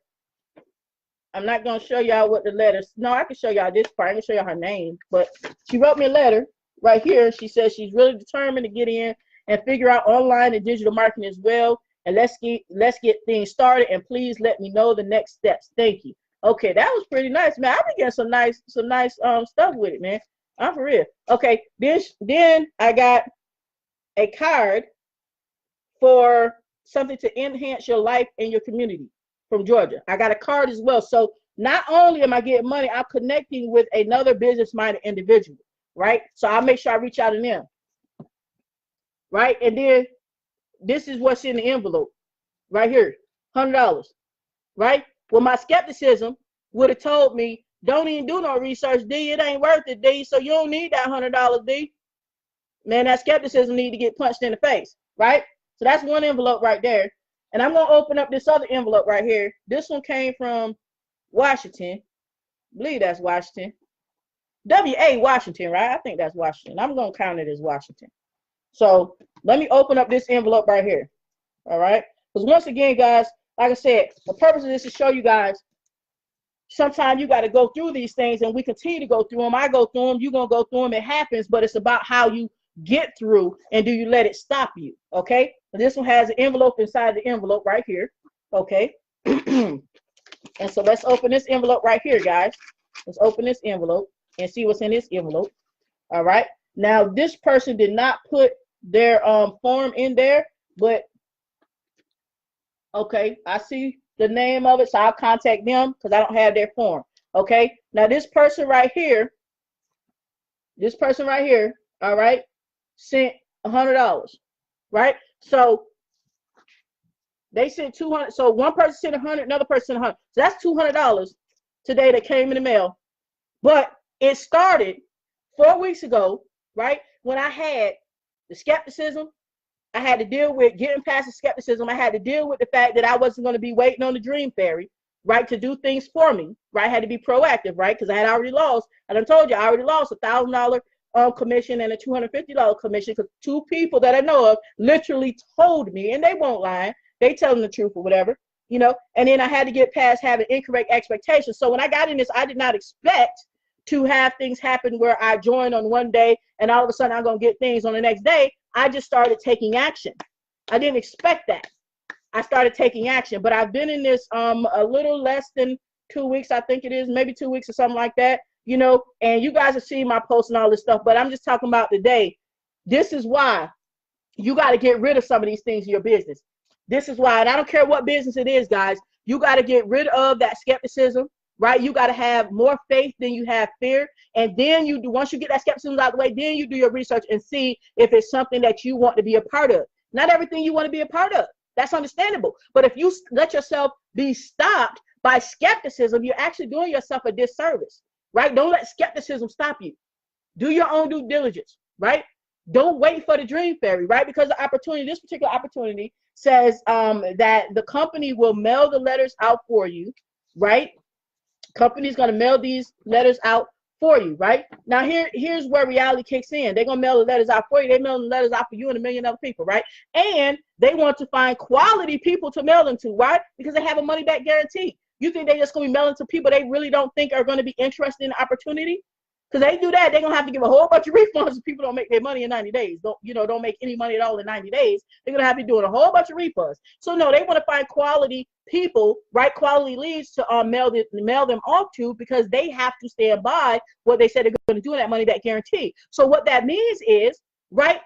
I'm not going to show y'all what the letter, no, I can show y'all this part. I can show y'all her name, but she wrote me a letter right here. She says she's really determined to get in and figure out online and digital marketing as well. And let's get things started, and please let me know the next steps. Thank you. Okay, that was pretty nice, man. I've been getting some nice stuff with it, man. I'm for real. Okay, then I got a card for something to enhance your life and your community from Georgia. I got a card as well. So not only am I getting money, I'm connecting with another business-minded individual, right? So I'll make sure I reach out to them, right? And then this is what's in the envelope right here, $100, right? Well, my skepticism would have told me, don't even do no research, D. It ain't worth it, D. So you don't need that $100, D. Man, that skepticism need to get punched in the face, right? So that's one envelope right there. And I'm going to open up this other envelope right here. This one came from Washington. I believe that's Washington. W.A. Washington, right? I think that's Washington. I'm going to count it as Washington. So let me open up this envelope right here. All right? Because once again, guys, like I said, the purpose of this is to show you guys sometimes you got to go through these things, and we continue to go through them. I go through them. You're going to go through them. It happens, but it's about how you get through, and do you let it stop you? Okay? And this one has an envelope inside the envelope right here. Okay? And so let's open this envelope right here, guys. Let's open this envelope and see what's in this envelope. All right? Now, this person did not put their form in there, but okay, I see the name of it, so I'll contact them because I don't have their form. Okay? Now, this person right here, all right, sent $100, right? So they sent 200. So one person sent 100, another person sent 100. So that's $200 today that came in the mail. But it started 4 weeks ago, right? When I had the skepticism, I had to deal with getting past the skepticism. I had to deal with the fact that I wasn't going to be waiting on the dream fairy, right, to do things for me, right? I had to be proactive, right? Because I had already lost. I done told you I already lost $1,000 commission and a $250 commission because 2 people that I know of literally told me, and they won't lie. They tell them the truth or whatever, and then I had to get past having incorrect expectations. So when I got in this, I did not expect to have things happen where I joined on one day and all of a sudden I'm going to get things on the next day. I just started taking action. I didn't expect that. I started taking action, but I've been in this a little less than 2 weeks. I think it is maybe 2 weeks or something like that, and you guys have seen my posts and all this stuff, but I'm just talking about today. This is why you got to get rid of some of these things in your business. This is why, and I don't care what business it is, guys, you got to get rid of that skepticism. right? You got to have more faith than you have fear. And then you do, once you get that skepticism out of the way, then you do your research and see if it's something that you want to be a part of. Not everything you want to be a part of. That's understandable. But if you let yourself be stopped by skepticism, you're actually doing yourself a disservice, right? Don't let skepticism stop you. Do your own due diligence, right? Don't wait for the dream fairy, right? Because the opportunity, this particular opportunity says that the company will mail the letters out for you, right? Company's going to mail these letters out for you, right? Now here's where reality kicks in. They're going to mail the letters out for you. They mail the letters out for you and a million other people, right? And they want to find quality people to mail them to, right? Because they have a money back guarantee. You think they're just going to be mailing to people they really don't think are going to be interested in the opportunity? Because they do that, they're going to have to give a whole bunch of refunds if people don't make their money in 90 days. Don't make any money at all in 90 days. They're going to have to be doing a whole bunch of refunds. So no, they want to find quality people, right? Quality leads to mail them off to, because they have to stand by what they said they're going to do in that money back guarantee. So what that means is, right,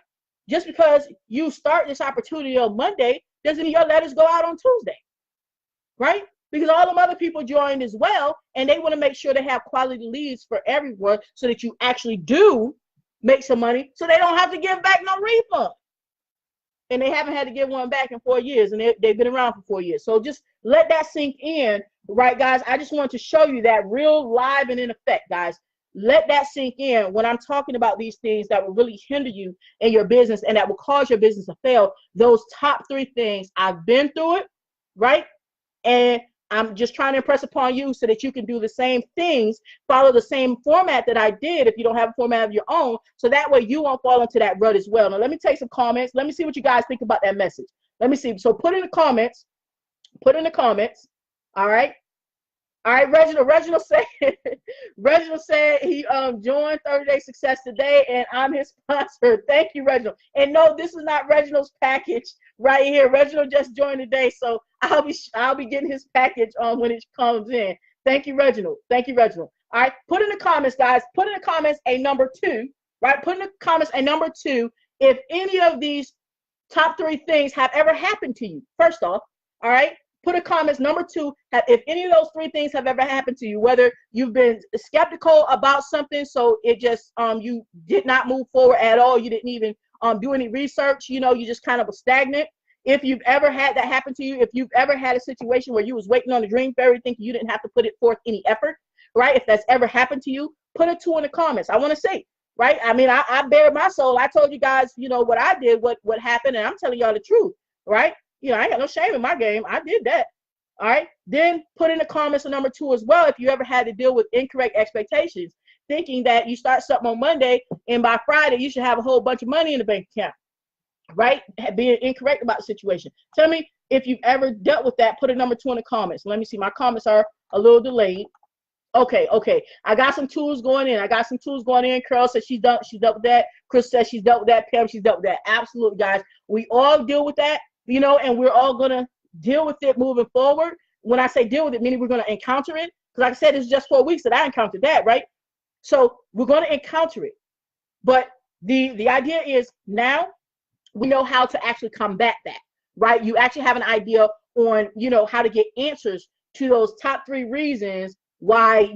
just because you start this opportunity on Monday doesn't mean your letters go out on Tuesday, right? Because all them other people joined as well, and they want to make sure they have quality leads for everyone so that you actually do make some money, so they don't have to give back no refund. And they haven't had to give one back in 4 years, and they've been around for 4 years. So just let that sink in, right, guys? I just want to show you that real live and in effect, guys. Let that sink in when I'm talking about these things that will really hinder you in your business and that will cause your business to fail. Those top 3 things, I've been through it, right? And I'm just trying to impress upon you so that you can do the same things, follow the same format that I did if you don't have a format of your own, so that way you won't fall into that rut as well. Now, let me take some comments. Let me see what you guys think about that message. Let me see. So put in the comments. All right. All right, Reginald said, Reginald said he joined 30 Day Success today, and I'm his sponsor. Thank you, Reginald. And no, this is not Reginald's package right here. Reginald just joined today, so I'll be getting his package when it comes in. Thank you, Reginald. Thank you, Reginald. All right, put in the comments, guys. Put in the comments a number 2, right? Put in the comments a number 2 if any of these top 3 things have ever happened to you. First off, all right. Put a comments number 2, if any of those 3 things have ever happened to you, whether you've been skeptical about something, so it just you did not move forward at all, you didn't even do any research, you just kind of stagnant. If you've ever had that happen to you, if you've ever had a situation where you was waiting on the dream fairy thinking you didn't have to put it forth any effort, right? If that's ever happened to you, put a 2 in the comments. I want to say, right? I mean, I bared my soul. I told you guys, what I did, what happened, and I'm telling y'all the truth, right? I ain't got no shame in my game. I did that. All right. Then put in the comments a number 2 as well if you ever had to deal with incorrect expectations, thinking that you start something on Monday and by Friday you should have a whole bunch of money in the bank account, right? Being incorrect about the situation. Tell me if you've ever dealt with that. Put a number 2 in the comments. Let me see. My comments are a little delayed. Okay. I got some tools going in. Carol says she's dealt with that. Chris says she's dealt with that. Pam, she's dealt with that. Absolutely, guys. We all deal with that. And we're all going to deal with it moving forward. When I say deal with it, meaning we're going to encounter it. Because like I said, it's just 4 weeks that I encountered that, right? So we're going to encounter it. But the idea is now we know how to actually combat that, right? You actually have an idea on, how to get answers to those top 3 reasons why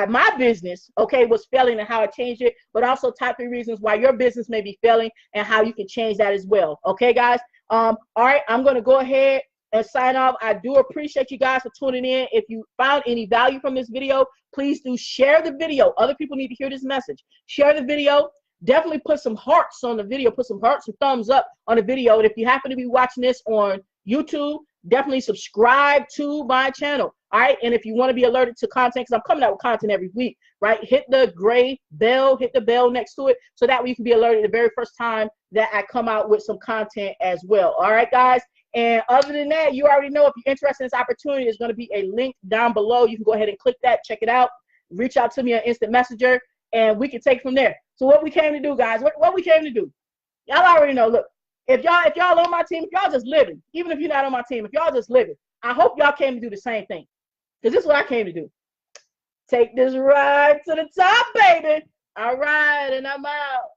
my business, was failing and how I changed it, but also top 3 reasons why your business may be failing and how you can change that as well. Okay, guys? All right, I'm going to go ahead and sign off. I do appreciate you guys for tuning in. If you found any value from this video, please do share the video. Other people need to hear this message. Share the video. Definitely put some hearts on the video. Put some hearts and thumbs up on the video. And if you happen to be watching this on YouTube, definitely subscribe to my channel. All right, and if you want to be alerted to content, because I'm coming out with content every week, right? Hit the gray bell, hit the bell next to it, so that way you can be alerted the very first time that I come out with some content as well. All right, guys. And other than that, you already know if you're interested in this opportunity, there's going to be a link down below. You can go ahead and click that, check it out, reach out to me on Instant Messenger, and we can take it from there. So what we came to do, guys, what we came to do, y'all already know. Look, if y'all on my team, if y'all just living, even if you're not on my team, if y'all just living, I hope y'all came to do the same thing. Because this is what I came to do. Take this ride to the top, baby. All right, and I'm out.